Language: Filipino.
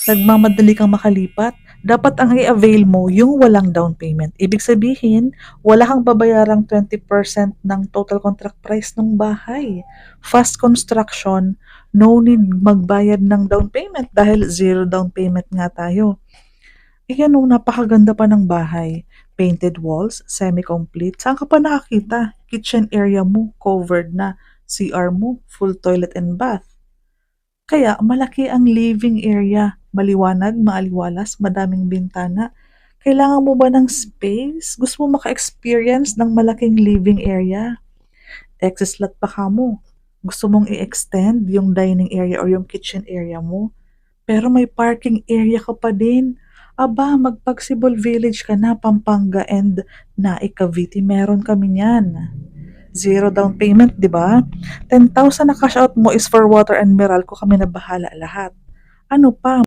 nagmamadali kang makalipat, dapat ang i-avail mo yung walang down payment. Ibig sabihin, wala kang babayarang 20% ng total contract price ng bahay. Fast construction, no need magbayad ng down payment dahil zero down payment nga tayo. Yan o, napakaganda pa ng bahay. Painted walls, semi-complete. Saan ka pa nakakita? Kitchen area mo, covered na. CR mo, full toilet and bath. Kaya malaki ang living area, maliwanag, maaliwalas, madaming bintana. Kailangan mo ba ng space? Gusto mo maka-experience ng malaking living area? Excess lot pa ka mo. Gusto mong i-extend yung dining area or yung kitchen area mo? Pero may parking area ka pa din. Aba, mag-Pagsibol Village ka na, Pampanga and Naik Cavite. Meron kami niyan. Zero down payment, di ba? 10,000 na cash out mo is for water and Meralco, kami na bahala lahat. Ano pa?